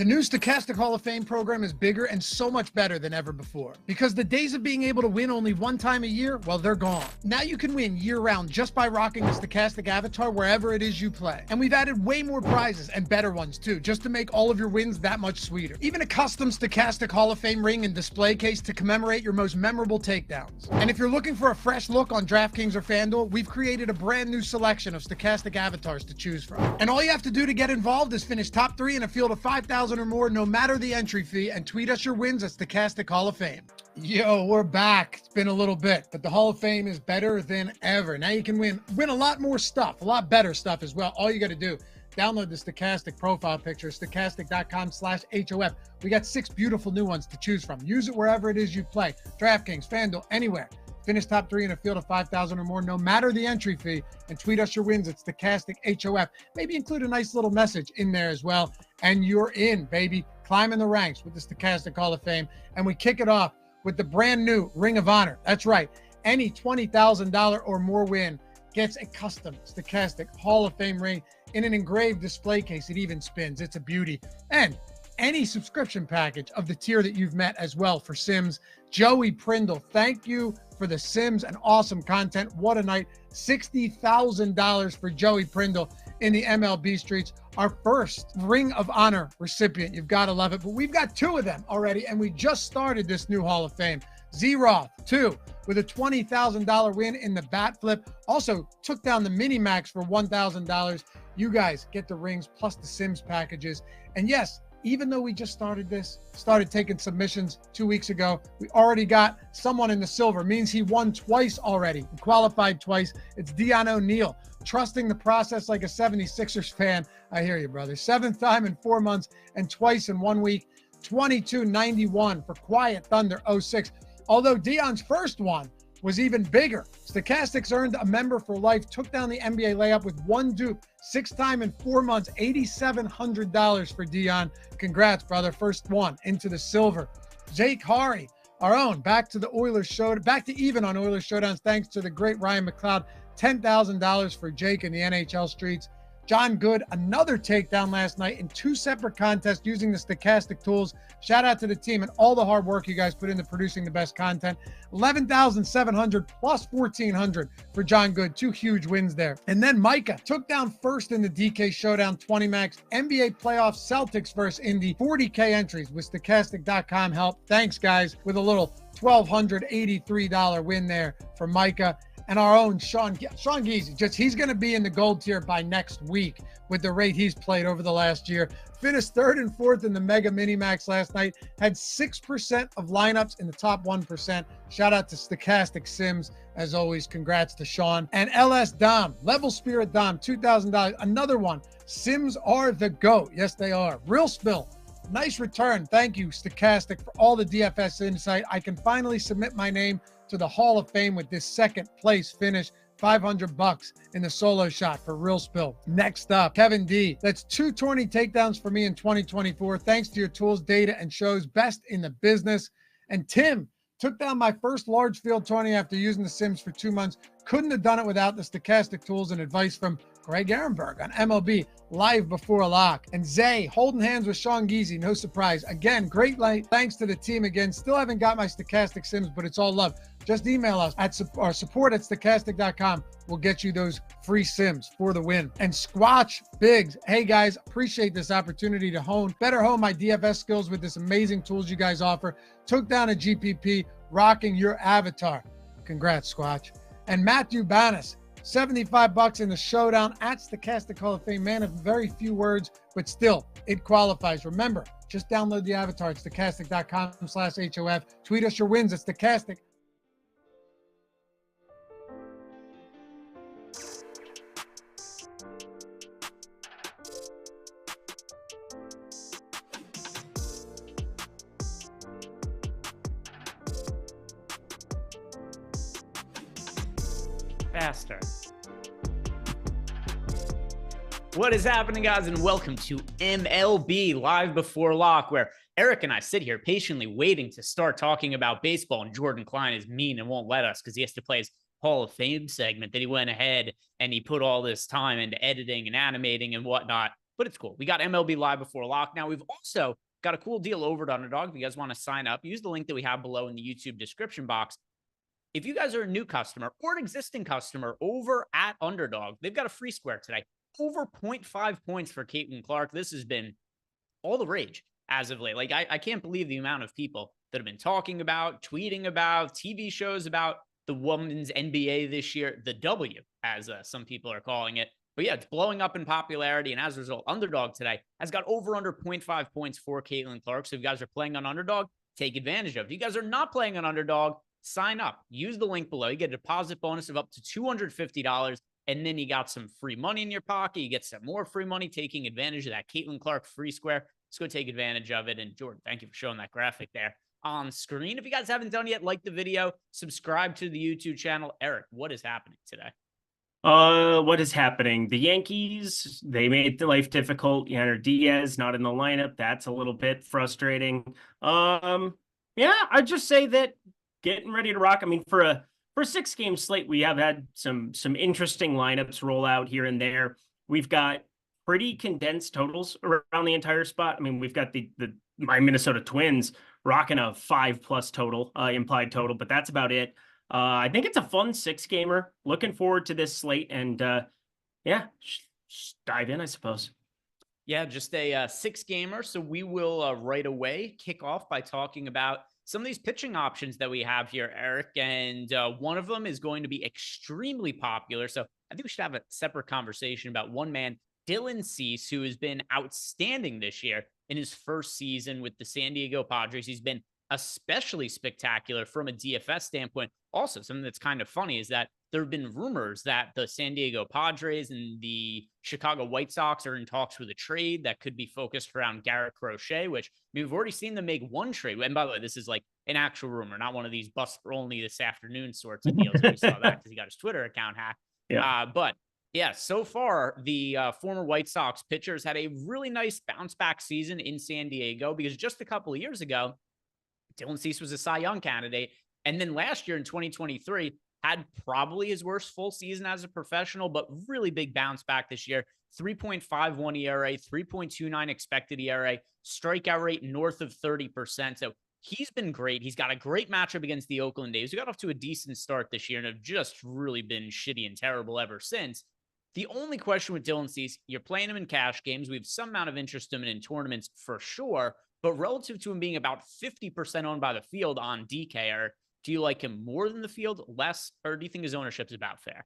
The new Stochastic Hall of Fame program is bigger and so much better than ever before. Because the days of being able to win only one time a year, well, they're gone. Now you can win year-round just by rocking the Stochastic avatar wherever it is you play. And we've added way more prizes, and better ones too, just to make all of your wins that much sweeter. Even a custom Stochastic Hall of Fame ring and display case to commemorate your most memorable takedowns. And if you're looking for a fresh look on DraftKings or FanDuel, we've created a brand new selection of Stochastic avatars to choose from. And all you have to do to get involved is finish top 3 in a field of 5,000 or more, no matter the entry fee, and tweet us your wins at Stochastic Hall of Fame. Yo, we're back. It's been a little bit, but the Hall of Fame is better than ever. Now you can win a lot more stuff, a lot better stuff as well. All you got to do, download the Stochastic profile picture, stochastic.com/HOF. We got 6 beautiful new ones to choose from. Use it wherever it is you play. DraftKings, FanDuel, anywhere. Finish top 3 in a field of 5,000 or more, no matter the entry fee, and tweet us your wins at Stochastic HOF. Maybe include a nice little message in there as well, and you're in, baby. Climbing the ranks with the Stochastic Hall of Fame, and we kick it off with the brand new Ring of Honor. That's right. Any $20,000 or more win gets a custom Stochastic Hall of Fame ring in an engraved display case. It even spins. It's a beauty. And any subscription package of the tier that you've met as well for Sims. Joey Prindle, thank you for the Sims and awesome content. What a night. $60,000 for Joey Prindle in the MLB streets. Our first Ring of Honor recipient. You've got to love it. But we've got 2 of them already, and we just started this new Hall of Fame. Z-Roth, 2, with a $20,000 win in the bat flip. Also took down the mini max for $1,000. You guys get the rings plus the Sims packages. And yes, even though we just started taking submissions 2 weeks ago, we already got someone in the silver. Means he won twice already, he qualified twice. It's Dion O'Neill, trusting the process like a 76ers fan. I hear you, brother. 7th time in 4 months and twice in 1 week. 22.91 for Quiet Thunder 06. Although Dion's first one was even bigger. Stochastics earned a member for life, took down the NBA layup with 1 dupe, 6th time in 4 months, $8,700 for Dion. Congrats, brother. First one into the silver. Jake Hari, our own, back to the Oilers show, back to even on Oilers Showdowns, thanks to the great Ryan McLeod. $10,000 for Jake in the NHL streets. John Good, another takedown last night in 2 separate contests using the Stochastic tools. Shout out to the team and all the hard work you guys put into producing the best content. $11,700 plus $1,400 for John Good. 2 huge wins there. And then Micah took down first in the DK Showdown 20 max. NBA playoffs, Celtics versus Indy. 40K entries with Stochastic.com help. Thanks, guys, with a little $1,283 win there for Micah. And our own Sean Geezy, he's going to be in the gold tier by next week with the rate he's played over the last year. Finished 3rd and 4th in the Mega Mini Max last night. Had 6% of lineups in the top 1%. Shout out to Stochastic Sims. As always, congrats to Sean. And LS Dom, Level Spirit Dom, $2,000. Another one. Sims are the GOAT. Yes, they are. Real Spill. Nice return. Thank you, Stochastic, for all the DFS insight. I can finally submit my name to the Hall of Fame with this 2nd place finish. $500 in the solo shot for Real Spill. Next up, Kevin D. That's 2 tourney takedowns for me in 2024. Thanks to your tools, data, and shows. Best in the business. And Tim took down my first large field tourney after using the Sims for 2 months. Couldn't have done it without the Stochastic tools and advice from Greg Ehrenberg on MLB live before lock. And Zay holding hands with Sean Geezy, no surprise. Again, great night. Thanks to the team again. Still haven't got my Stochastic Sims, but it's all love. Just email us at support at stochastic.com. We'll get you those free Sims for the win. And Squatch Biggs, hey guys, appreciate this opportunity to better hone my DFS skills with this amazing tools you guys offer. Took down a GPP, rocking your avatar. Congrats, Squatch. And Matthew Banis, $75 in the showdown at Stochastic Hall of Fame. Man of very few words, but still, it qualifies. Remember, just download the avatar at stochastic.com/HOF. Tweet us your wins at Stochastic. Faster. What is happening, guys, and welcome to MLB Live Before Lock, where Eric and I sit here patiently waiting to start talking about baseball, and Jordan Klein is mean and won't let us because he has to play his Hall of Fame segment that he went ahead and he put all this time into editing and animating and whatnot. but it's cool. We got MLB live before lock. Now we've also got a cool deal over at Underdog. If you guys want to sign up, use the link that we have below in the YouTube description box. If you guys are a new customer or an existing customer over at Underdog, they've got a free square today. Over 0.5 points for Caitlin Clark. This has been all the rage as of late. Like, I can't believe the amount of people that have been talking about, tweeting about, TV shows about the women's NBA this year, the W, as some people are calling it. But yeah, it's blowing up in popularity. And as a result, Underdog today has got over under 0.5 points for Caitlin Clark. So if you guys are playing on Underdog, take advantage of it. If you guys are not playing on Underdog, sign up. Use the link below. You get a deposit bonus of up to $250. And then you got some free money in your pocket. You get some more free money taking advantage of that Caitlin Clark free square. Let's go take advantage of it. And Jordan, thank you for showing that graphic there on screen. If you guys haven't done yet, like the video, subscribe to the YouTube channel. Eric, what is happening today? What is happening? The Yankees, they made the life difficult. Yanner Diaz not in the lineup. That's a little bit frustrating. Yeah, I'd just say that getting ready to rock. I mean, for a 6-game slate, we have had some interesting lineups roll out here and there. We've got pretty condensed totals around the entire spot. I mean, we've got my Minnesota Twins rocking a 5+ total, implied total, but that's about it. I think it's a fun 6-gamer. Looking forward to this slate, and yeah, just dive in, I suppose. Yeah, just a 6-gamer. So we will right away kick off by talking about some of these pitching options that we have here, Eric. And one of them is going to be extremely popular. So I think we should have a separate conversation about one man, Dylan Cease, who has been outstanding this year in his first season with the San Diego Padres. He's been especially spectacular from a DFS standpoint. Also, something that's kind of funny is that there have been rumors that the San Diego Padres and the Chicago White Sox are in talks with a trade that could be focused around Garrett Crochet, which we've already seen them make one trade. And by the way, this is like an actual rumor, not one of these bust for only this afternoon sorts of deals. We saw that because he got his Twitter account hacked. Yeah. But yeah, so far, the former White Sox pitchers had a really nice bounce back season in San Diego, because just a couple of years ago, Dylan Cease was a Cy Young candidate. And then last year in 2023, had probably his worst full season as a professional, but really big bounce back this year. 3.51 ERA, 3.29 expected ERA, strikeout rate north of 30%. So he's been great. He's got a great matchup against the Oakland A's. We got off to a decent start this year and have just really been shitty and terrible ever since. The only question with Dylan Cease, you're playing him in cash games. We have some amount of interest in him in tournaments for sure, but relative to him being about 50% owned by the field on DK, do you like him more than the field, less, or do you think his ownership is about fair?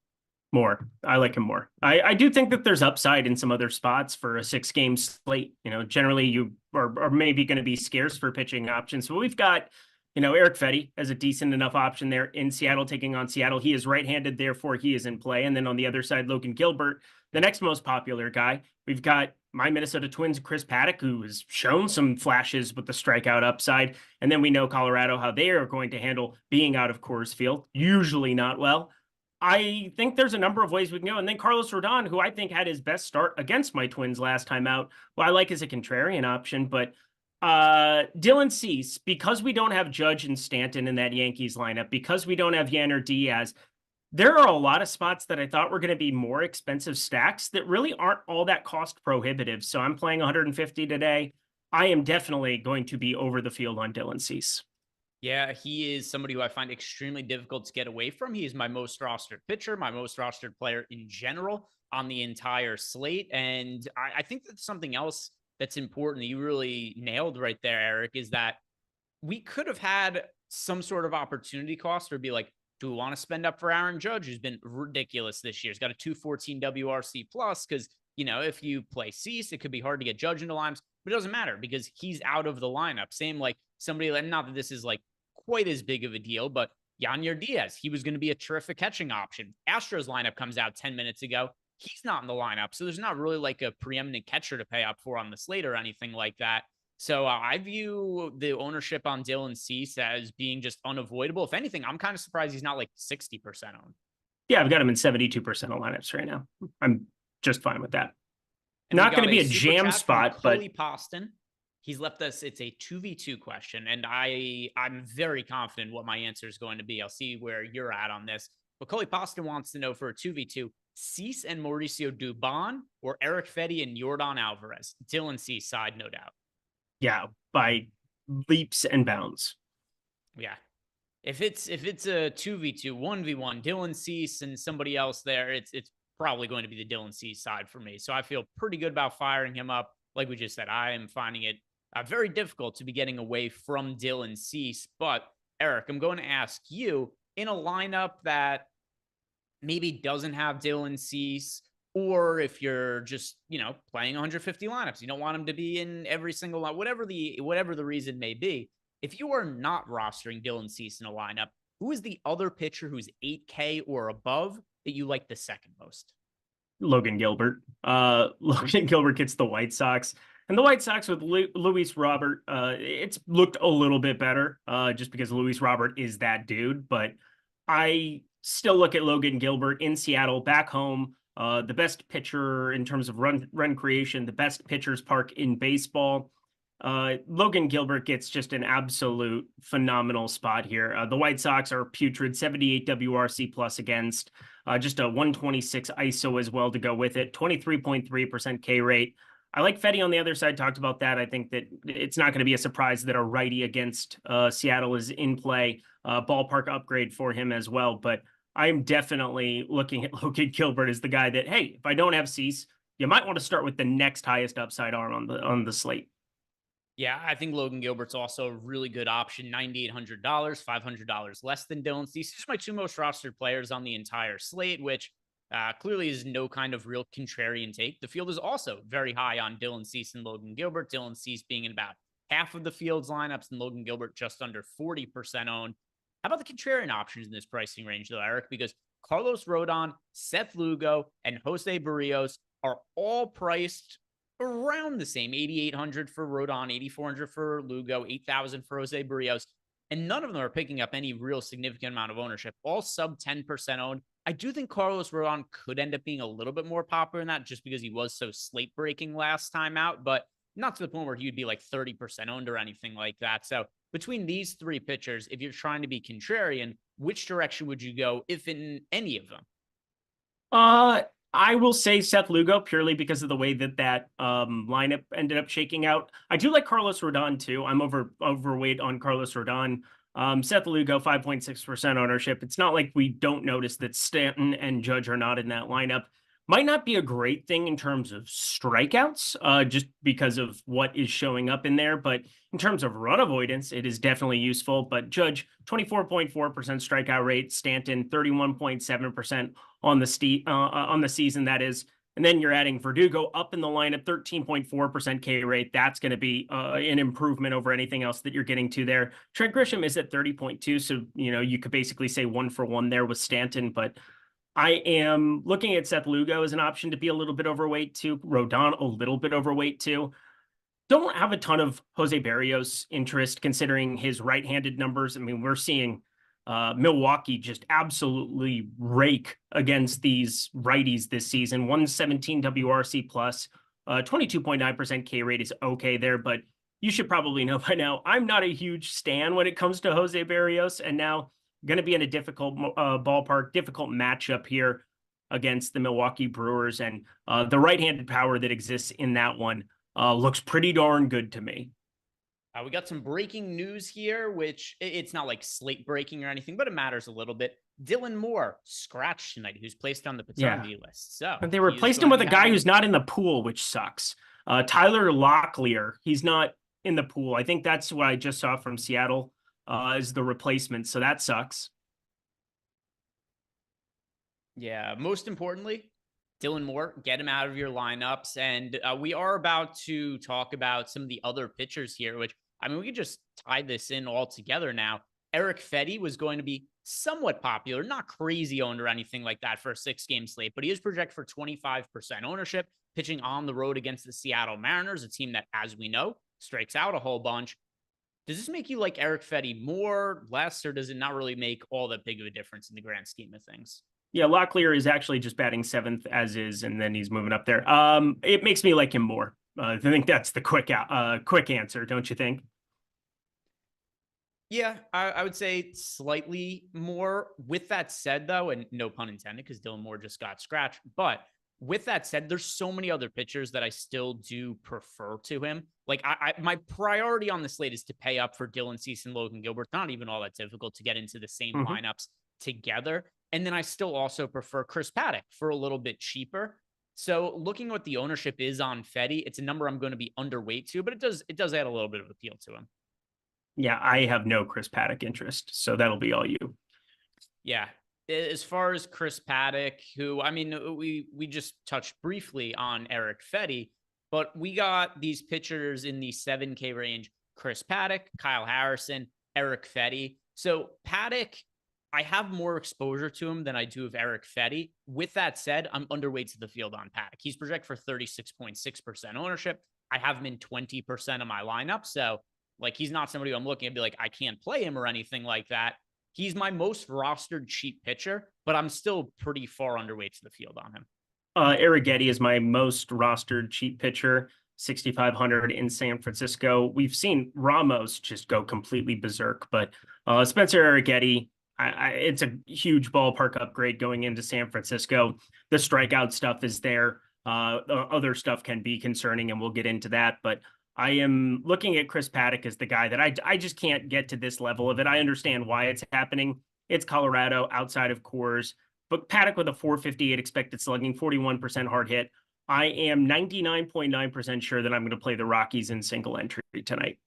More. I like him more. I do think that there's upside in some other spots for a 6-game slate. You know, generally you are maybe going to be scarce for pitching options. So we've got, you know, Eric Fetty as a decent enough option there in Seattle, taking on Seattle. He is right-handed, therefore he is in play. And then on the other side, Logan Gilbert, the next most popular guy. We've got my Minnesota Twins, Chris Paddock, who has shown some flashes with the strikeout upside. And then we know Colorado, how they are going to handle being out of Coors Field, usually not well. I think there's a number of ways we can go. And then Carlos Rodon, who I think had his best start against my Twins last time out, well, I like as a contrarian option, but Dylan Cease, because we don't have Judge and Stanton in that Yankees lineup, because we don't have Yanner Diaz, there are a lot of spots that I thought were going to be more expensive stacks that really aren't all that cost prohibitive. So I'm playing 150 today. I am definitely going to be over the field on Dylan Cease. Yeah, he is somebody who I find extremely difficult to get away from. He is my most rostered pitcher, my most rostered player in general on the entire slate. And I think that's something else that's important that you really nailed right there, Eric, is that we could have had some sort of opportunity cost or be like, do we want to spend up for Aaron Judge, who's been ridiculous this year? He's got a 214 WRC plus because, you know, if you play Cease, it could be hard to get Judge into lineups, but it doesn't matter because he's out of the lineup. Same like somebody, not that this is like quite as big of a deal, but Yanyer Diaz, he was going to be a terrific catching option. Astros lineup comes out 10 minutes ago. He's not in the lineup. So there's not really like a preeminent catcher to pay up for on the slate or anything like that. So I view the ownership on Dylan Cease as being just unavoidable. If anything, I'm kind of surprised he's not like 60% owned. Yeah, I've got him in 72% of lineups right now. I'm just fine with that. And not going to be a jam spot, but Poston, he's left us. It's a 2v2 question, and I'm very confident what my answer is going to be. I'll see where you're at on this. But Coley Poston wants to know for a 2v2, Cease and Mauricio Dubon, or Eric Fetty and Yordan Alvarez? Dylan Cease side, no doubt. Yeah, by leaps and bounds. Yeah. If it's a 2v2, 1v1, Dylan Cease and somebody else there, it's probably going to be the Dylan Cease side for me. So I feel pretty good about firing him up. Like we just said, I am finding it very difficult to be getting away from Dylan Cease. But Eric, I'm going to ask you, in a lineup that maybe doesn't have Dylan Cease, or if you're just, playing 150 lineups, you don't want him to be in every single line, whatever the reason may be. If you are not rostering Dylan Cease in a lineup, who is the other pitcher who's 8K or above that you like the second most? Logan Gilbert. Logan Gilbert gets the White Sox. And the White Sox with Luis Robert, it's looked a little bit better just because Luis Robert is that dude. But I still look at Logan Gilbert in Seattle, back home, the best pitcher in terms of run creation, the best pitcher's park in baseball. Logan Gilbert gets just an absolute phenomenal spot here. The White Sox are putrid, 78 WRC plus against, just a 126 ISO as well to go with it, 23.3% K rate. I like Fetty on the other side, talked about that. I think that it's not going to be a surprise that a righty against Seattle is in play, ballpark upgrade for him as well. But I'm definitely looking at Logan Gilbert as the guy that, hey, if I don't have Cease, you might want to start with the next highest upside arm on the slate. Yeah, I think Logan Gilbert's also a really good option. $9,800, $500 less than Dylan Cease. These are my two most rostered players on the entire slate, which clearly is no kind of real contrarian take. The field is also very high on Dylan Cease and Logan Gilbert. Dylan Cease being in about half of the field's lineups and Logan Gilbert just under 40% owned. How about the contrarian options in this pricing range, though, Eric? Because Carlos Rodon, Seth Lugo, and Jose Barrios are all priced around the same. 8,800 for Rodon, 8,400 for Lugo, 8,000 for Jose Barrios. And none of them are picking up any real significant amount of ownership, all sub 10% owned. I do think Carlos Rodon could end up being a little bit more popular in that just because he was so slate breaking last time out, but not to the point where he would be like 30% owned or anything like that. So between these three pitchers, if you're trying to be contrarian, which direction would you go, if in any of them? I will say Seth Lugo purely because of the way that lineup ended up shaking out. I do like Carlos Rodon too. I'm overweight on Carlos Rodon. Seth Lugo, 5.6% ownership. It's not like we don't notice that Stanton and Judge are not in that lineup. Might not be a great thing in terms of strikeouts, just because of what is showing up in there. But in terms of run avoidance, it is definitely useful. But Judge, 24.4% strikeout rate. Stanton, 31.7% on the season, that is. And then you're adding Verdugo up in the lineup, 13.4% K rate. That's going to be an improvement over anything else that you're getting to there. Trent Grisham is at 30.2. So, you could basically say 1-for-1 there with Stanton. But I am looking at Seth Lugo as an option to be a little bit overweight too. Rodon, a little bit overweight too. Don't have a ton of Jose Barrios interest considering his right-handed numbers. I mean, we're seeing Milwaukee just absolutely rake against these righties this season. 117 WRC plus, 22.9% K rate is okay there, but you should probably know by now, I'm not a huge stan when it comes to Jose Barrios, and now going to be in a difficult ballpark, difficult matchup here against the Milwaukee Brewers, and the right-handed power that exists in that one looks pretty darn good to me. We got some breaking news here, which it's not like slate breaking or anything, but it matters a little bit. Dylan Moore scratched tonight, who's placed on the paternity list. So they replaced him with a guy who's not in the pool, which sucks. Tyler Locklear, he's not in the pool. I think that's what I just saw from Seattle as the replacement. So that sucks. Yeah. Most importantly, Dylan Moore, get him out of your lineups. And we are about to talk about some of the other pitchers here, which, I mean, we could just tie this in all together now. Eric Fetty was going to be somewhat popular, not crazy owned or anything like that for a 6-game slate, but he is projected for 25% ownership, pitching on the road against the Seattle Mariners, a team that, as we know, strikes out a whole bunch. Does this make you like Eric Fetty more, less, or does it not really make all that big of a difference in the grand scheme of things? Yeah, Locklear is actually just batting 7th as is, and then he's moving up there. It makes me like him more. I think that's the quick answer, don't you think? Yeah, I would say slightly more. With that said, though, and no pun intended, because Dylan Moore just got scratched. But with that said, there's so many other pitchers that I still do prefer to him. Like my priority on the slate is to pay up for Dylan Cease and Logan Gilbert. Not even all that difficult to get into the same lineups together. And then I still also prefer Chris Paddock for a little bit cheaper. So looking at what the ownership is on Fetty, it's a number I'm going to be underweight to, but it does add a little bit of appeal to him. Yeah, I have no Chris Paddock interest, so that'll be all you. Yeah. As far as Chris Paddock, who, I mean, we just touched briefly on Eric Fetty, but we got these pitchers in the 7K range: Chris Paddock, Kyle Harrison, Eric Fetty. So Paddock, I have more exposure to him than I do of Eric Fetty. With that said, I'm underweight to the field on Paddock. He's projected for 36.6% ownership. I have him in 20% of my lineup. So like, he's not somebody who I'm looking at be like, I can't play him or anything like that. He's my most rostered cheap pitcher, but I'm still pretty far underweight to the field on him. Arrighetti is my most rostered cheap pitcher, 6,500 in San Francisco. We've seen Ramos just go completely berserk, but Spencer Arrighetti, it's a huge ballpark upgrade going into San Francisco. The strikeout stuff is there. The other stuff can be concerning, and we'll get into that, but I am looking at Chris Paddock as the guy that I just can't get to this level of it. I understand why it's happening. It's Colorado outside of Coors, but Paddock with a 458 expected slugging, 41% hard hit. I am 99.9% sure that I'm going to play the Rockies in single entry tonight.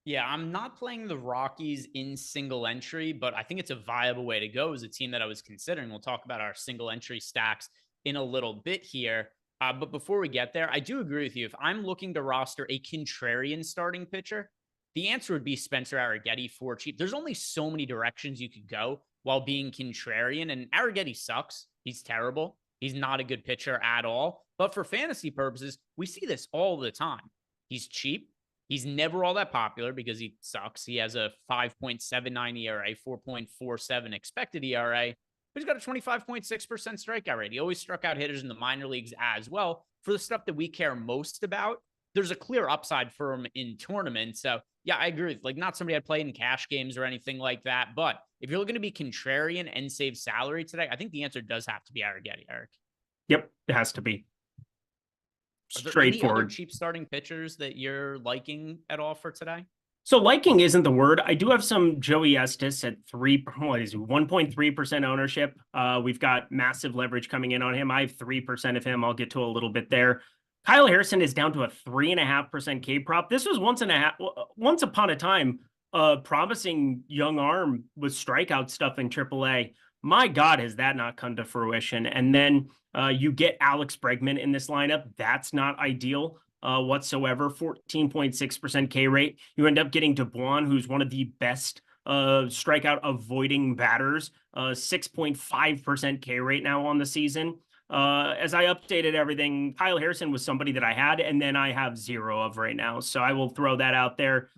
Yeah, I'm not playing the Rockies in single entry, but I think it's a viable way to go as a team that I was considering. We'll talk about our single entry stacks in a little bit here. But before we get there, I do agree with you. If I'm looking to roster a contrarian starting pitcher, the answer would be Spencer Arrighetti for cheap. There's only so many directions you could go while being contrarian, and Arrighetti sucks. He's terrible. He's not a good pitcher at all. But for fantasy purposes, we see this all the time. He's cheap. He's never all that popular because he sucks. He has a 5.79 ERA, 4.47 expected ERA. But he's got a 25.6% strikeout rate. He always struck out hitters in the minor leagues as well. For the stuff that we care most about, there's a clear upside for him in tournaments. So, yeah, I agree with, like, not somebody I'd play in cash games or anything like that. But if you're looking to be contrarian and save salary today, I think the answer does have to be Arrighetti, Eric. Yep, it has to be. Straightforward. Any other cheap starting pitchers that you're liking at all for today? So liking isn't the word. I do have some Joey Estes at 1.3% ownership. We've got massive leverage coming in on him. I have 3% of him. I'll get to a little bit there. Kyle Harrison is down to a 3.5% K prop. This was once upon a time, promising young arm with strikeout stuff in AAA. My God, has that not come to fruition? And then you get Alex Bregman in this lineup. That's not ideal whatsoever. 14.6% K rate. You end up getting DeBuon, who's one of the best strikeout avoiding batters. 6.5% K rate now on the season. As I updated everything, Kyle Harrison was somebody that I had, and then I have 0 of right now. So I will throw that out there.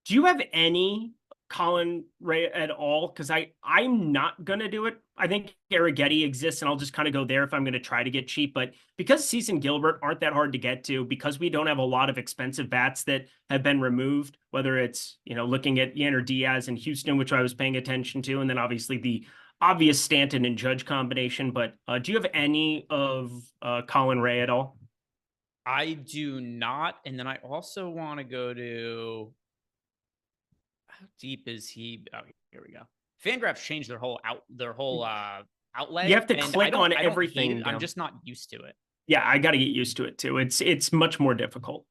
Do you have any Colin Ray at all? Because I'm not going to do it. I think Arrighetti exists, and I'll just kind of go there if I'm going to try to get cheap. But because Cease and Gilbert aren't that hard to get to, because we don't have a lot of expensive bats that have been removed, whether it's, looking at Yanner Diaz in Houston, which I was paying attention to, and then obviously the obvious Stanton and Judge combination. But do you have any of Colin Ray at all? I do not. And then I also want to go to, how deep is he? Oh, here we go. FanGraphs changed their whole outlay. You have to click on everything. I'm just not used to it. Yeah, I got to get used to it too. It's much more difficult.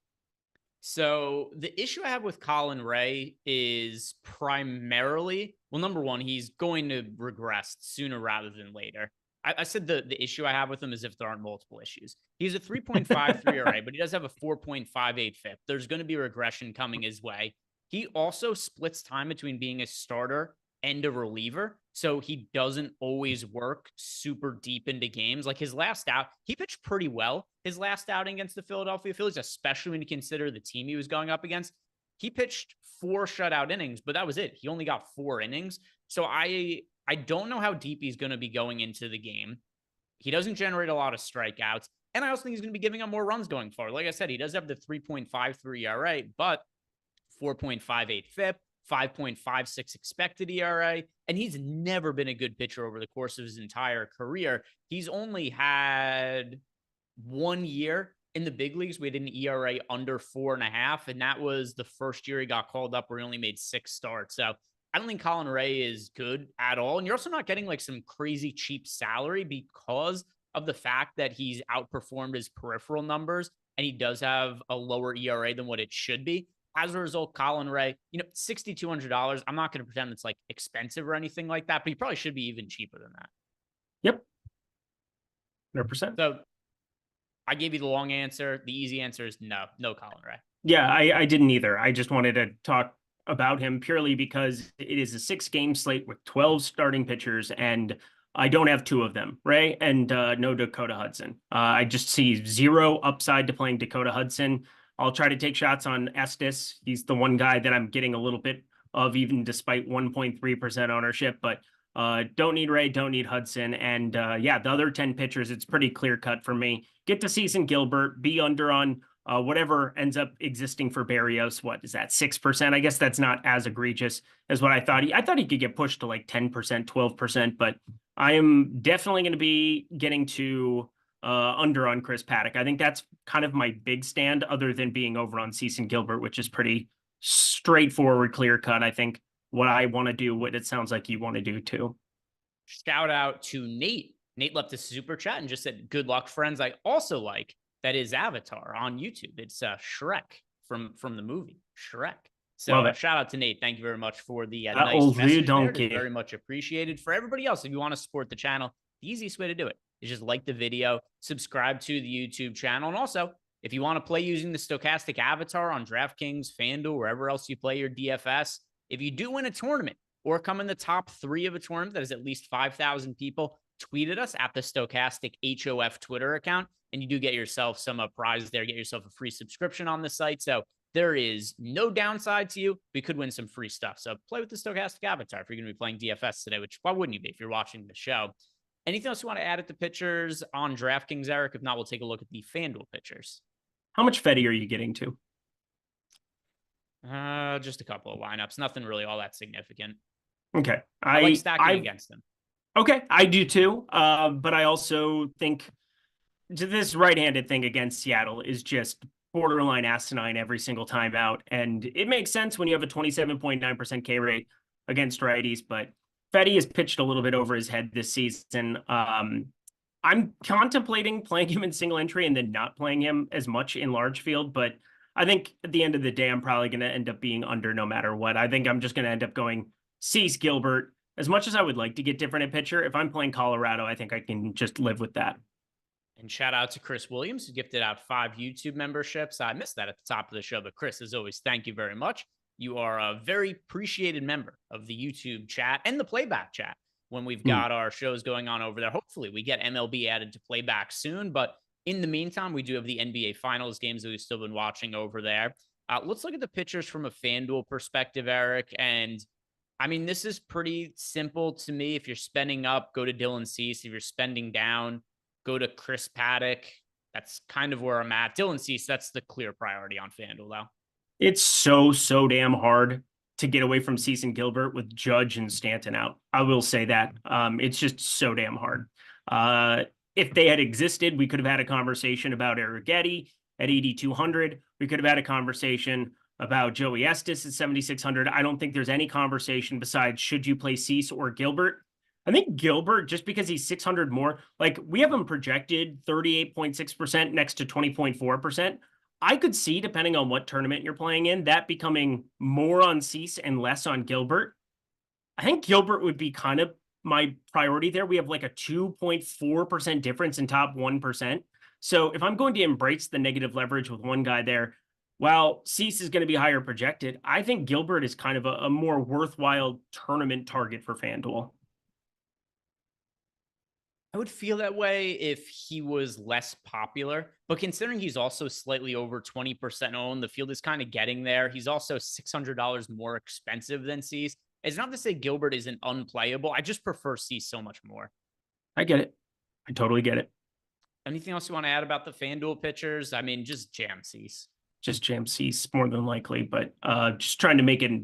So the issue I have with Colin Ray is primarily, well, number one, he's going to regress sooner rather than later. I said the issue I have with him is if there aren't multiple issues. He's a 3.53 ERA, but he does have a 4.58 FIP. There's going to be regression coming his way. He also splits time between being a starter and a reliever, so he doesn't always work super deep into games. Like his last out, he pitched pretty well. His last outing against the Philadelphia Phillies, especially when you consider the team he was going up against, he pitched 4 shutout innings, but that was it. He only got 4 innings. So I don't know how deep he's going to be going into the game. He doesn't generate a lot of strikeouts, and I also think he's going to be giving up more runs going forward. Like I said, he does have the 3.53 ERA, but 4.58 FIP. 5.56 expected ERA, and he's never been a good pitcher over the course of his entire career. He's only had 1 year in the big leagues we had an ERA under 4.5, and that was the first year he got called up where he only made 6 starts. So I don't think Colin Ray is good at all. And you're also not getting like some crazy cheap salary because of the fact that he's outperformed his peripheral numbers and he does have a lower ERA than what it should be. As a result, Colin Ray, $6,200. I'm not going to pretend it's like expensive or anything like that, but he probably should be even cheaper than that. Yep. 100%. So I gave you the long answer. The easy answer is no Colin Ray. Yeah, I didn't either. I just wanted to talk about him purely because it is a 6-game slate with 12 starting pitchers, and I don't have 2 of them, Ray and no Dakota Hudson. I just see 0 upside to playing Dakota Hudson. I'll try to take shots on Estes. He's the one guy that I'm getting a little bit of, even despite 1.3% ownership, but don't need Ray, don't need Hudson. And yeah, the other 10 pitchers, it's pretty clear cut for me. Get to Season Gilbert, be under on whatever ends up existing for Barrios. What is that, 6%? I guess that's not as egregious as what I thought. I thought he could get pushed to like 10%, 12%, but I am definitely going to be getting to under on Chris Paddock. I think that's kind of my big stand, other than being over on Season Gilbert, which is pretty straightforward, clear cut. I think what I want to do, what it sounds like you want to do too. Shout out to Nate. Nate left a super chat and just said, "Good luck, friends. I also like that his avatar on YouTube. It's Shrek from the movie Shrek." So shout out to Nate. Thank you very much for the nice message there. It is very much appreciated. For everybody else, if you want to support the channel, the easiest way to do it is just like the video, subscribe to the YouTube channel, and also if you want to play using the Stochastic avatar on DraftKings, FanDuel, wherever else you play your DFS, if you do win a tournament or come in the top 3 of a tournament that is at least 5,000 people, tweet at us at the Stochastic HOF Twitter account, and you do get yourself some prizes there. Get yourself a free subscription on the site. So there is no downside to you. We could win some free stuff. So play with the Stochastic avatar if you're going to be playing DFS today, which why wouldn't you be if you're watching the show? Anything else you want to add at the pitchers on DraftKings, Eric? If not, we'll take a look at the FanDuel pitchers. How much Fetty are you getting to? Just a couple of lineups. Nothing really all that significant. Okay. I like stacking against them. Okay, I do too. But I also think this right-handed thing against Seattle is just borderline asinine every single time out. And it makes sense when you have a 27.9% K rate against righties, but Fetty has pitched a little bit over his head this season. I'm contemplating playing him in single entry and then not playing him as much in large field, but I think at the end of the day, I'm probably going to end up being under no matter what. I think I'm just going to end up going Cease Gilbert. As much as I would like to get different at pitcher, if I'm playing Colorado, I think I can just live with that. And shout out to Chris Williams, who gifted out 5 YouTube memberships. I missed that at the top of the show, but Chris, as always, thank you very much. You are a very appreciated member of the YouTube chat and the playback chat when we've got our shows going on over there. Hopefully we get MLB added to playback soon, but in the meantime, we do have the NBA Finals games that we've still been watching over there. Let's look at the pitchers from a FanDuel perspective, Eric. And I mean, this is pretty simple to me. If you're spending up, go to Dylan Cease. If you're spending down, go to Chris Paddock. That's kind of where I'm at. Dylan Cease, that's the clear priority on FanDuel, though. It's so damn hard to get away from Cease and Gilbert with Judge and Stanton out. I will say that. It's just so damn hard. If they had existed, we could have had a conversation about Arrighetti at 8,200. We could have had a conversation about Joey Estes at 7,600. I don't think there's any conversation besides should you play Cease or Gilbert. I think Gilbert, just because he's 600 more, like we have him projected 38.6% next to 20.4%. I could see, depending on what tournament you're playing in, that becoming more on Cease and less on Gilbert. I think Gilbert would be kind of my priority there. We have like a 2.4% difference in top 1%. So if I'm going to embrace the negative leverage with one guy there, while Cease is going to be higher projected, I think Gilbert is kind of a more worthwhile tournament target for FanDuel. I would feel that way if he was less popular, but considering he's also slightly over 20% owned, the field is kind of getting there. He's also $600 more expensive than Cease. It's not to say Gilbert isn't unplayable. I just prefer Cease so much more. I get it. I totally get it. Anything else you want to add about the FanDuel pitchers? I mean, just jam Cease. just jam Cease more than likely, but just trying to make a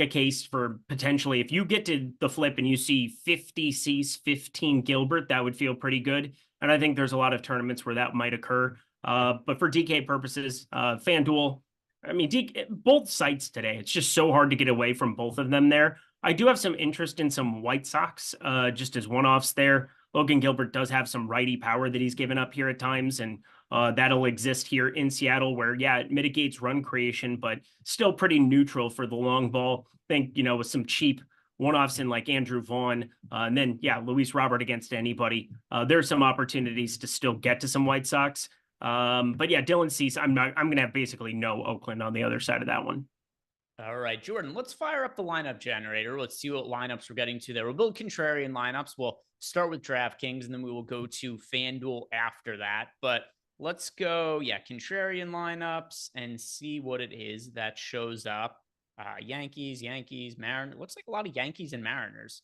case for potentially, if you get to the flip and you see 50 Cease, 15 Gilbert, that would feel pretty good. And I think there's a lot of tournaments where that might occur. But for DK purposes, FanDuel, I mean, both sites today, it's just so hard to get away from both of them there. I do have some interest in some White Sox, just as one-offs there. Logan Gilbert does have some righty power that he's given up here at times, and that'll exist here in Seattle where, yeah, it mitigates run creation, but still pretty neutral for the long ball. I think, with some cheap one-offs in like Andrew Vaughn, and then, yeah, Luis Robert against anybody. There's some opportunities to still get to some White Sox. But yeah, Dylan Cease, I'm going to have basically no Oakland on the other side of that one. All right, Jordan, let's fire up the lineup generator. Let's see what lineups we're getting to there. We'll build contrarian lineups. We'll start with DraftKings, and then we will go to FanDuel after that. But let's go, contrarian lineups and see what it is that shows up. Yankees, Mariners. Looks like a lot of Yankees and Mariners.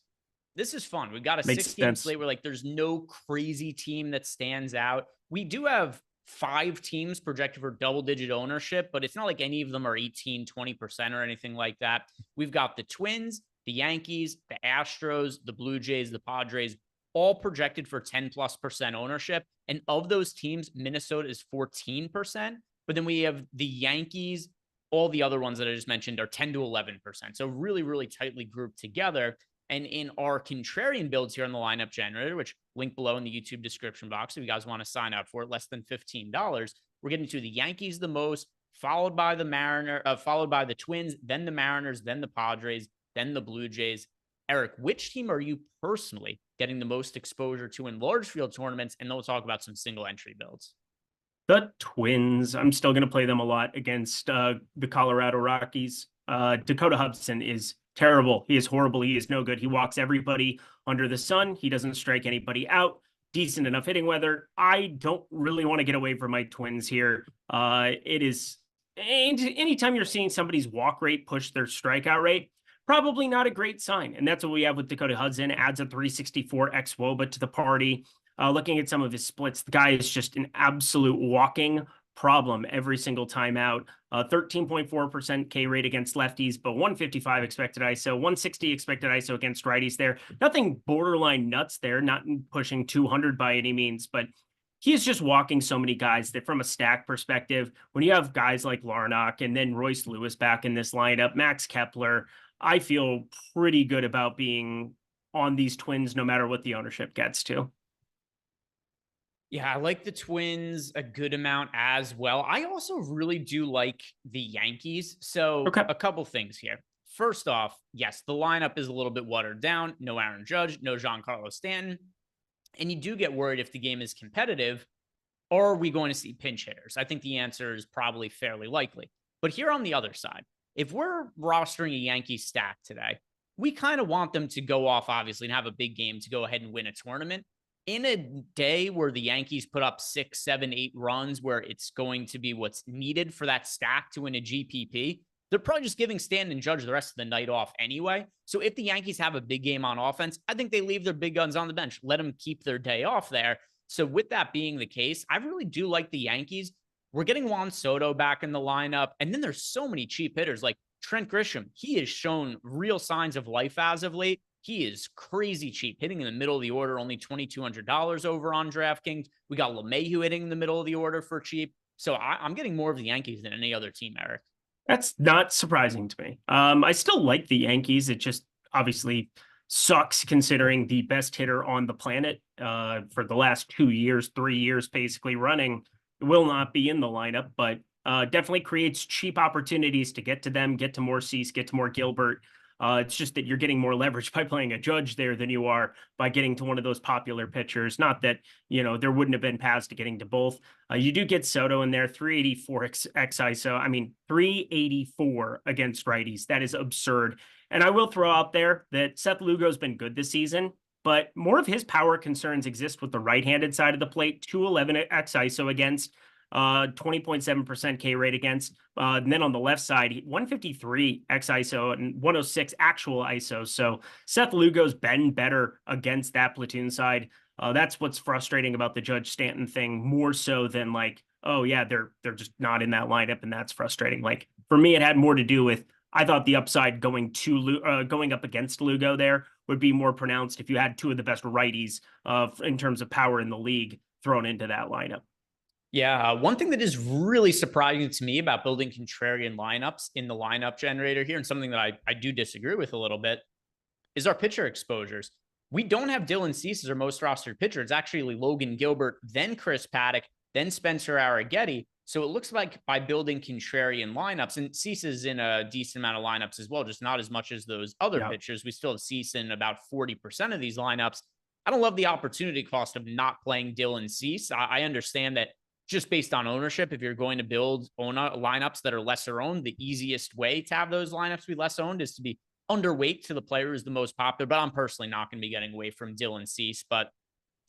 This is fun. We've got a 6-game slate where there's no crazy team that stands out. We do have 5 teams projected for double-digit ownership, but it's not like any of them are 18, 20% or anything like that. We've got the Twins, the Yankees, the Astros, the Blue Jays, the Padres, all projected for 10+% ownership. And of those teams, Minnesota is 14%. But then we have the Yankees. All the other ones that I just mentioned are 10 to 11%. So really, really tightly grouped together. And in our contrarian builds here on the lineup generator, which link below in the YouTube description box, if you guys want to sign up for it, less than $15, we're getting to the Yankees the most, followed by the Twins, then the Mariners, then the Padres, then the Blue Jays. Eric, which team are you personally getting the most exposure to in large field tournaments? And then we'll talk about some single entry builds. The Twins. I'm still going to play them a lot against the Colorado Rockies. Dakota Hudson is terrible. He is horrible. He is no good. He walks everybody under the sun. He doesn't strike anybody out. Decent enough hitting weather. I don't really want to get away from my Twins here. It is, anytime you're seeing somebody's walk rate push their strikeout rate, probably not a great sign. And that's what we have with Dakota Hudson. Adds a 364 xWOBA to the party. Looking at some of his splits, the guy is just an absolute walking problem every single time out. 13.4% K rate against lefties, but 155 expected ISO, 160 expected ISO against righties there. Nothing borderline nuts there, not pushing 200 by any means, but he is just walking so many guys that from a stack perspective, when you have guys like Larnach and then Royce Lewis back in this lineup, Max Kepler, I feel pretty good about being on these Twins no matter what the ownership gets to. Yeah, I like the Twins a good amount as well. I also really do like the Yankees. So a couple things here. First off, yes, the lineup is a little bit watered down. No Aaron Judge, no Giancarlo Stanton. And you do get worried if the game is competitive, are we going to see pinch hitters? I think the answer is probably fairly likely. But here on the other side, if we're rostering a Yankees stack today, we kind of want them to go off, obviously, and have a big game to go ahead and win a tournament. In a day where the Yankees put up 6, 7, 8 runs, where it's going to be what's needed for that stack to win a GPP, they're probably just giving Stanton and Judge the rest of the night off anyway. So if the Yankees have a big game on offense, I think they leave their big guns on the bench, let them keep their day off there. So with that being the case, I really do like the Yankees. We're getting Juan Soto back in the lineup. And then there's so many cheap hitters like Trent Grisham. He has shown real signs of life as of late. He is crazy cheap, hitting in the middle of the order, only $2,200 over on DraftKings. We got LeMahieu hitting in the middle of the order for cheap. So I'm getting more of the Yankees than any other team, Eric. That's not surprising to me. I still like the Yankees. It just obviously sucks considering the best hitter on the planet for the last 2 years, 3 years, basically running, will not be in the lineup, but definitely creates cheap opportunities to get to them, get to more Cease, get to more Gilbert. It's just that you're getting more leverage by playing a Judge there than you are by getting to one of those popular pitchers. Not that, there wouldn't have been paths to getting to both. You do get Soto in there, 384 X ISO. I mean, 384 against righties. That is absurd. And I will throw out there that Seth Lugo's been good this season, but more of his power concerns exist with the right-handed side of the plate. 211 X ISO against, 20.7% K rate against. And then on the left side, 153 X ISO and 106 actual ISO. So Seth Lugo's been better against that platoon side. That's what's frustrating about the Judge Stanton thing, more so than like oh yeah, they're just not in that lineup, and that's frustrating. Like for me, it had more to do with I thought the upside going up against Lugo there would be more pronounced if you had two of the best righties in terms of power in the league thrown into that lineup. Yeah, one thing that is really surprising to me about building contrarian lineups in the lineup generator here, and something that I do disagree with a little bit, is our pitcher exposures. We don't have Dylan Cease as our most rostered pitcher. It's actually Logan Gilbert, then Chris Paddock, then Spencer Arrighetti. So it looks like by building contrarian lineups, and Cease is in a decent amount of lineups as well, just not as much as those other pitchers. We still have Cease in about 40% of these lineups. I don't love the opportunity cost of not playing Dylan Cease. I understand that just based on ownership, if you're going to build lineups that are lesser owned, the easiest way to have those lineups be less owned is to be underweight to the player who's the most popular. But I'm personally not going to be getting away from Dylan Cease. But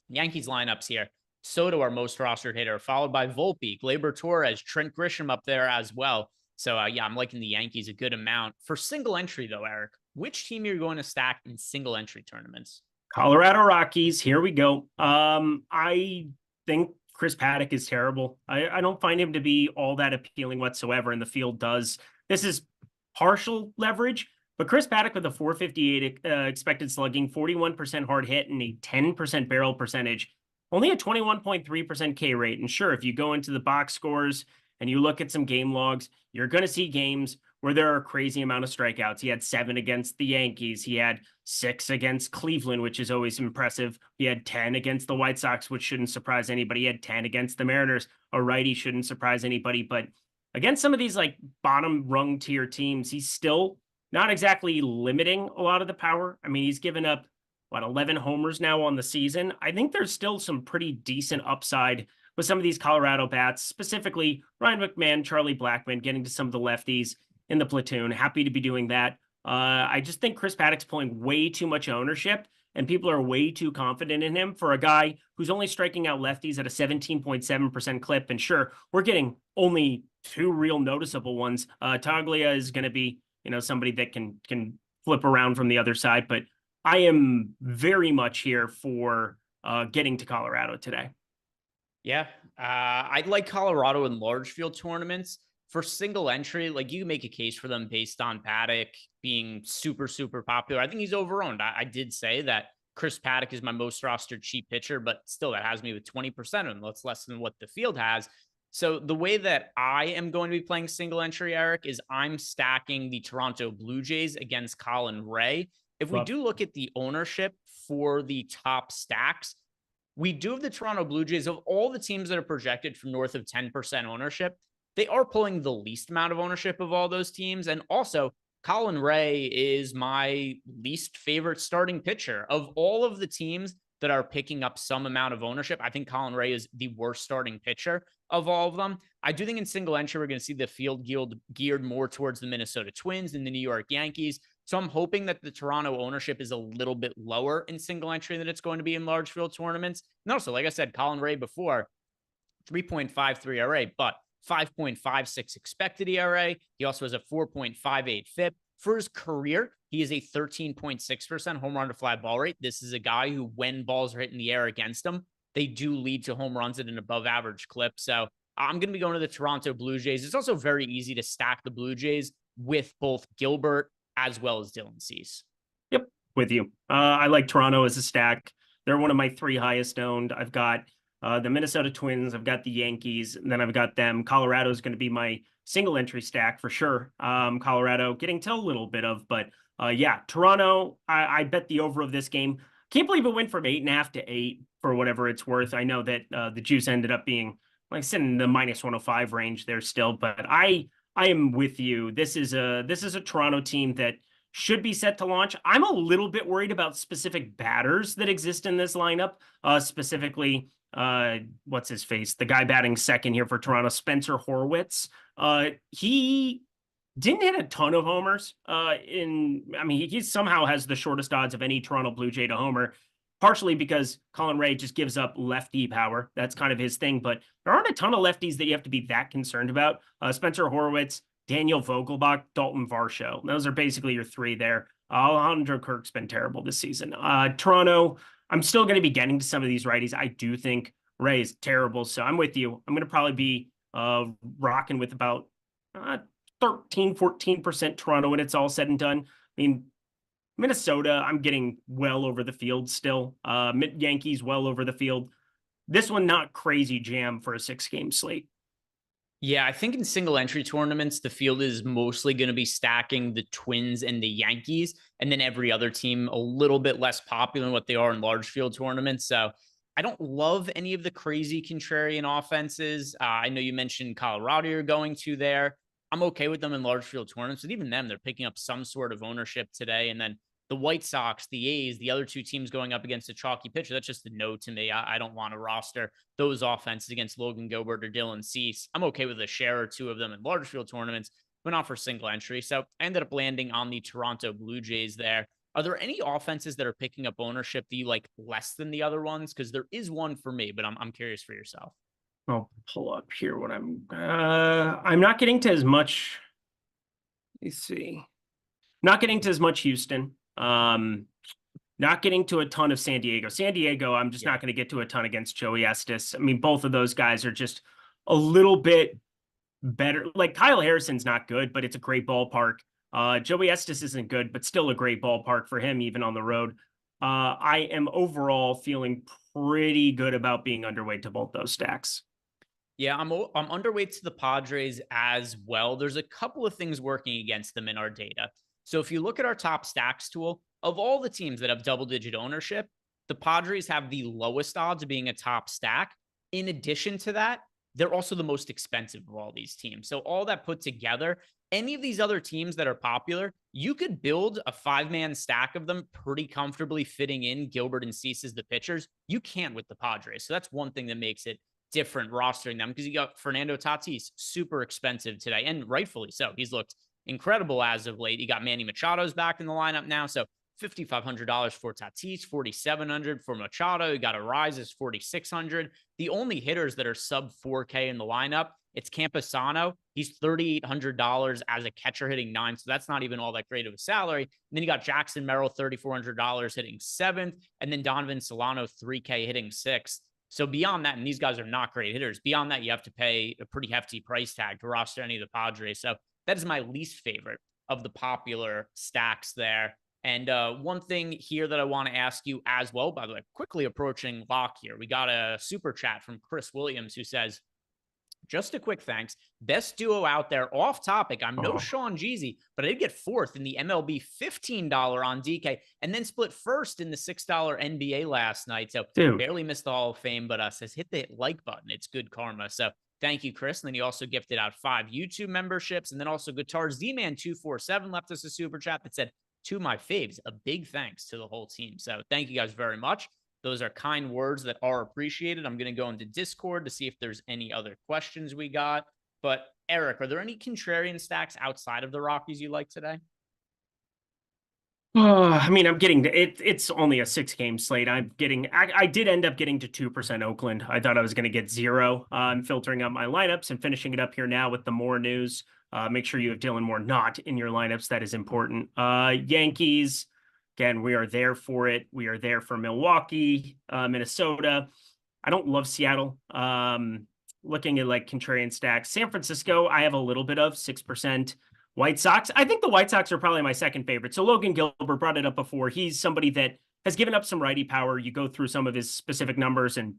Yankees lineups here: Soto, our most rostered hitter, followed by Volpe, Gleyber Torres, Trent Grisham up there as well. So yeah, I'm liking the Yankees a good amount. For single entry though, Eric, which team you're going to stack in single entry tournaments? Colorado Rockies. Here we go. I think Chris Paddock is terrible. I don't find him to be all that appealing whatsoever, and the field does. This is partial leverage, but Chris Paddock with a 458 expected slugging, 41% hard hit, and a 10% barrel percentage, only a 21.3% K rate. And sure, if you go into the box scores and you look at some game logs, you're going to see games where there are a crazy amount of strikeouts. He had 7 against the Yankees. He had 6 against Cleveland, which is always impressive. He had 10 against the White Sox, which shouldn't surprise anybody. He had 10 against the Mariners. A righty shouldn't surprise anybody. But against some of these like bottom rung tier teams, he's still not exactly limiting a lot of the power. I mean, he's given up, 11 homers now on the season. I think there's still some pretty decent upside with some of these Colorado bats, specifically Ryan McMahon, Charlie Blackmon, getting to some of the lefties in the platoon. Happy to be doing that. I just think Chris Paddock's pulling way too much ownership, and people are way too confident in him for a guy who's only striking out lefties at a 17.7% clip. And sure, we're getting only 2 real noticeable ones. Taglia is going to be, somebody that can flip around from the other side, but I am very much here for getting to Colorado today. Yeah, I'd like Colorado in large field tournaments. For single entry, like you make a case for them based on Paddock being super, super popular. I think he's overowned. I did say that Chris Paddock is my most rostered cheap pitcher, but still that has me with 20% and that's less than what the field has. So the way that I am going to be playing single entry, Eric, is I'm stacking the Toronto Blue Jays against Colin Ray. If we do look at the ownership for the top stacks, we do have the Toronto Blue Jays. Of all the teams that are projected for north of 10% ownership, they are pulling the least amount of ownership of all those teams. And also, Colin Ray is my least favorite starting pitcher. Of all of the teams that are picking up some amount of ownership, I think Colin Ray is the worst starting pitcher of all of them. I do think in single entry, we're going to see the field geared more towards the Minnesota Twins than the New York Yankees. So I'm hoping that the Toronto ownership is a little bit lower in single entry than it's going to be in large field tournaments. And also, like I said, Colin Ray before, 3.53 ERA, but 5.56 expected ERA. He also has a 4.58 FIP. For his career, he is a 13.6% home run to fly ball rate. This is a guy who, when balls are hit in the air against him, they do lead to home runs at an above average clip. So I'm going to be going to the Toronto Blue Jays. It's also very easy to stack the Blue Jays with both Gilbert as well as Dylan Cease. Yep, with you. I like Toronto as a stack. They're one of my 3 highest owned. I've got the Minnesota Twins, I've got the Yankees, and then I've got them. Colorado is going to be my single entry stack for sure. Colorado getting to a little bit of, but yeah, Toronto, I bet the over of this game. Can't believe it went from 8.5 to 8 for whatever it's worth. I know that the juice ended up being, like I said, in the minus 105 range there still, but I am with you. This is a Toronto team that should be set to launch. I'm a little bit worried about specific batters that exist in this lineup, specifically what's his face? The guy batting second here for Toronto, Spencer Horwitz. He didn't hit a ton of homers. He somehow has the shortest odds of any Toronto Blue Jay to homer, partially because Colin Ray just gives up lefty power. That's kind of his thing, but there aren't a ton of lefties that you have to be that concerned about. Spencer Horwitz, Daniel Vogelbach, Dalton Varsho. Those are basically your 3 there. Alejandro Kirk's been terrible this season. Toronto, I'm still going to be getting to some of these righties. I do think Ray is terrible. So I'm with you. I'm going to probably be rocking with about 13-14% Toronto when it's all said and done. I mean, Minnesota, I'm getting well over the field still. Yankees well over the field. This one, not crazy jam for a 6-game slate. Yeah, I think in single entry tournaments, the field is mostly going to be stacking the Twins and the Yankees, and then every other team a little bit less popular than what they are in large field tournaments. So I don't love any of the crazy contrarian offenses. I know you mentioned Colorado you're going to there. I'm okay with them in large field tournaments, but even them, they're picking up some sort of ownership today. And then the White Sox, the A's, the other two teams going up against a chalky pitcher, that's just a no to me. I don't want to roster those offenses against Logan Gilbert or Dylan Cease. I'm okay with a share or two of them in large field tournaments, but not for single entry. So I ended up landing on the Toronto Blue Jays there. Are there any offenses that are picking up ownership that you like less than the other ones? Because there is one for me, but I'm curious for yourself. I'll pull up here what I'm not getting to as much. Let's see. Not getting to as much Houston. Not getting to a ton of San Diego. San Diego, I'm just not going to get to a ton against Joey Estes. I mean, both of those guys are just a little bit better. Like Kyle Harrison's not good, but it's a great ballpark. Joey Estes isn't good, but still a great ballpark for him, even on the road. I am overall feeling pretty good about being underweight to both those stacks. Yeah, I'm underweight to the Padres as well. There's a couple of things working against them in our data. So if you look at our top stacks tool, of all the teams that have double-digit ownership, the Padres have the lowest odds of being a top stack. In addition to that, they're also the most expensive of all these teams. So all that put together, any of these other teams that are popular, you could build a 5-man stack of them pretty comfortably fitting in Gilbert and Cease as the pitchers. You can't with the Padres. So that's one thing that makes it different rostering them, because you got Fernando Tatis, super expensive today, and rightfully so. He's looked incredible as of late. You got Manny Machado's back in the lineup now, so $5,500 for Tatis, $4,700 for Machado. You got Arias, $4,600. The only hitters that are sub 4K in the lineup, it's Camposano. He's $3,800 as a catcher hitting 9, so that's not even all that great of a salary. And then you got Jackson Merrill, $3,400 hitting 7th, and then Donovan Solano, $3K hitting 6th. So beyond that, and these guys are not great hitters, beyond that, you have to pay a pretty hefty price tag to roster any of the Padres. So that is my least favorite of the popular stacks there. And one thing here that I want to ask you as well, by the way, quickly approaching lock here. We got a super chat from Chris Williams who says, just a quick thanks. Best duo out there. Off topic. I'm no Sean Jeezy, but I did get 4th in the MLB $15 on DK and then split 1st in the $6 NBA last night. So barely missed the Hall of Fame, but says hit the like button. It's good karma. So thank you, Chris. And then he also gifted out 5 YouTube memberships. And then also Guitar Z-Man 247 left us a super chat that said, to my faves, a big thanks to the whole team. So thank you guys very much. Those are kind words that are appreciated. I'm going to go into Discord to see if there's any other questions we got. But Eric, are there any contrarian stacks outside of the Rockies you like today? I mean, I'm getting to it. It's only a 6-game slate. I did end up getting to 2% Oakland. I thought I was going to get 0. I'm filtering out my lineups and finishing it up here now with the more news. Make sure you have Dylan Moore not in your lineups. That is important. Yankees, again, we are there for it. We are there for Milwaukee, Minnesota. I don't love Seattle. Looking at like contrarian stacks, San Francisco, I have a little bit of 6%. White Sox, I think the White Sox are probably my second favorite. So Logan Gilbert brought it up before. He's somebody that has given up some righty power. You go through some of his specific numbers, and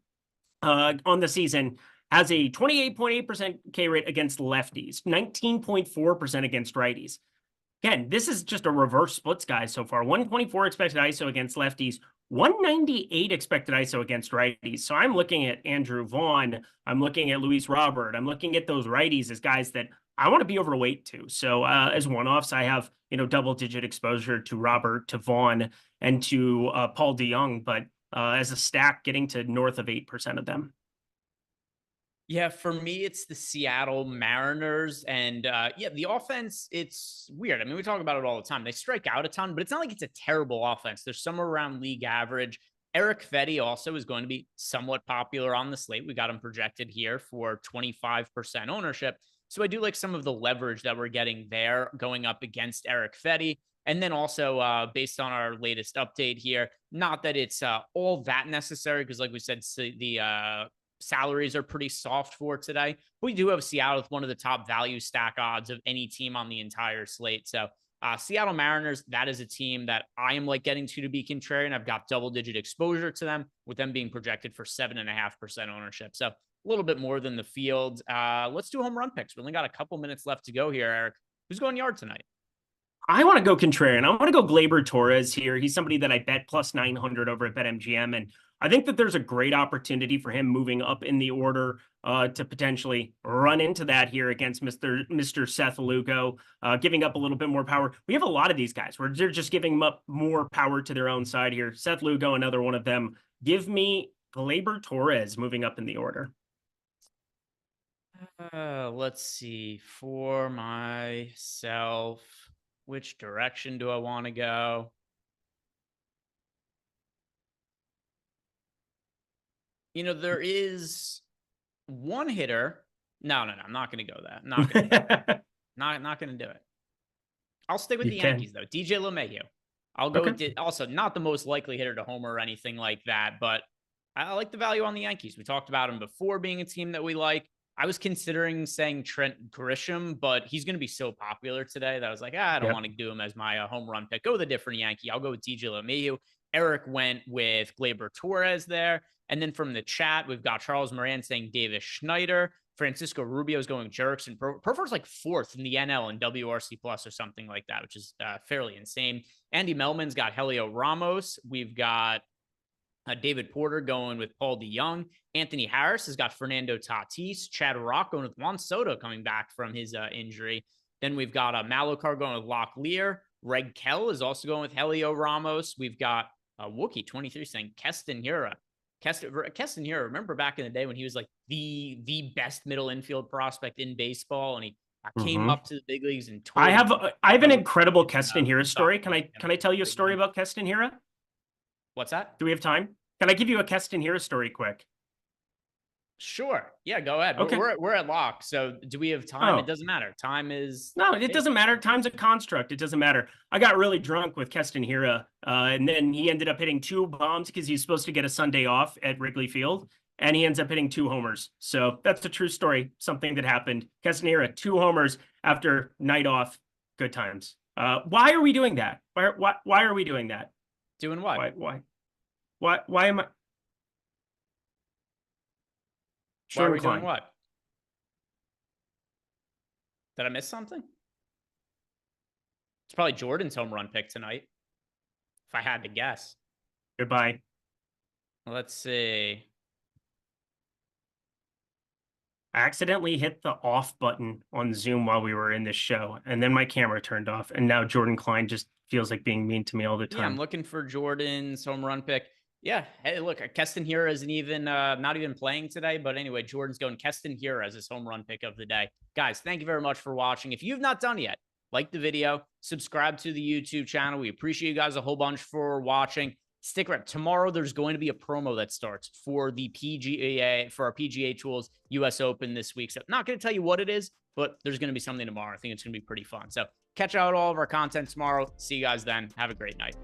on the season has a 28.8% K rate against lefties, 19.4% against righties. Again, this is just a reverse splits guy so far. 124 expected ISO against lefties, 198 expected ISO against righties. So I'm looking at Andrew Vaughn. I'm looking at Luis Robert. I'm looking at those righties as guys that I want to be overweight to. So as one-offs, I have, double-digit exposure to Robert, to Vaughn, and to Paul DeYoung. But as a stack, getting to north of 8% of them. Yeah, for me, it's the Seattle Mariners. And the offense, it's weird. I mean, we talk about it all the time. They strike out a ton, but it's not like it's a terrible offense. They're somewhere around league average. Eric Fetty also is going to be somewhat popular on the slate. We got him projected here for 25% ownership. So I do like some of the leverage that we're getting there going up against Eric Fetty. And then also based on our latest update here, not that it's all that necessary, because like we said, the salaries are pretty soft for today. We do have Seattle with one of the top value stack odds of any team on the entire slate. So Seattle Mariners, that is a team that I am like getting to be contrarian. I've got double-digit exposure to them, with them being projected for 7.5% ownership. So a little bit more than the field. Let's do home run picks. We only got a couple minutes left to go here, Eric. Who's going yard tonight? I want to go contrarian. I want to go Gleyber Torres here. He's somebody that I bet plus 900 over at BetMGM. And I think that there's a great opportunity for him moving up in the order to potentially run into that here against Mr. Seth Lugo, giving up a little bit more power. We have a lot of these guys where they're just giving up more power to their own side here. Seth Lugo, another one of them. Give me Gleyber Torres moving up in the order. Let's see. For myself, which direction do I want to go? You know, there is one hitter. No, I'm not going to go that. Not going to not going to do it. I'll stick with the Yankees, though. DJ LeMahieu. I'll go with also not the most likely hitter to homer or anything like that, but I like the value on the Yankees. We talked about him before being a team that we like. I was considering saying Trent Grisham, but he's going to be so popular today that I was like, I don't want to do him as my home run pick. Go with a different Yankee. I'll go with DJ LeMahieu. Eric went with Gleyber Torres there. And then from the chat, we've got Charles Moran saying Davis Schneider. Francisco Rubio is going Jerickson. Perfor's like 4th in the NL in WRC Plus or something like that, which is fairly insane. Andy Melman's got Helio Ramos. We've got David Porter going with Paul DeYoung. Anthony Harris has got Fernando Tatis. Chad Rock going with Juan Soto coming back from his injury. Then we've got Malokar going with Locklear. Reg Kell is also going with Helio Ramos. We've got Wookie23 saying Keston Hiura. Keston Hiura, remember back in the day when he was like the best middle infield prospect in baseball, and he came up to the big leagues and I have an incredible Keston Hiura story. Can I tell you a story about Keston Hiura? What's that? Do we have time? Can I give you a Keston Hiura story quick? Sure. Yeah, go ahead. Okay. We're at lock. So do we have time? It doesn't matter. Time is... No, it doesn't matter. Time's a construct. It doesn't matter. I got really drunk with Keston Hiura, and then he ended up hitting 2 bombs because he's supposed to get a Sunday off at Wrigley Field, and he ends up hitting 2 homers. So that's a true story, something that happened. Keston Hiura, 2 homers after night off. Good times. Why are we doing that? Why are we doing that? Doing what? Why am I... Why are we doing what? Did I miss something? It's probably Jordan's home run pick tonight, if I had to guess. Goodbye. Let's see. I accidentally hit the off button on Zoom while we were in this show, and then my camera turned off, and now Jordan Klein just feels like being mean to me all the time. Yeah, I'm looking for Jordan's home run pick. Yeah, hey, look, Keston Hiura isn't even not even playing today, but anyway, Jordan's going Keston Hiura as his home run pick of the day. Guys, thank you very much for watching. If you've not done yet, like the video, subscribe to the YouTube channel. We appreciate you guys a whole bunch for watching. Stick around. Tomorrow, there's going to be a promo that starts for the PGA, for our PGA Tools US Open this week. So not going to tell you what it is, but there's going to be something tomorrow. I think it's going to be pretty fun. So catch out all of our content tomorrow. See you guys then. Have a great night.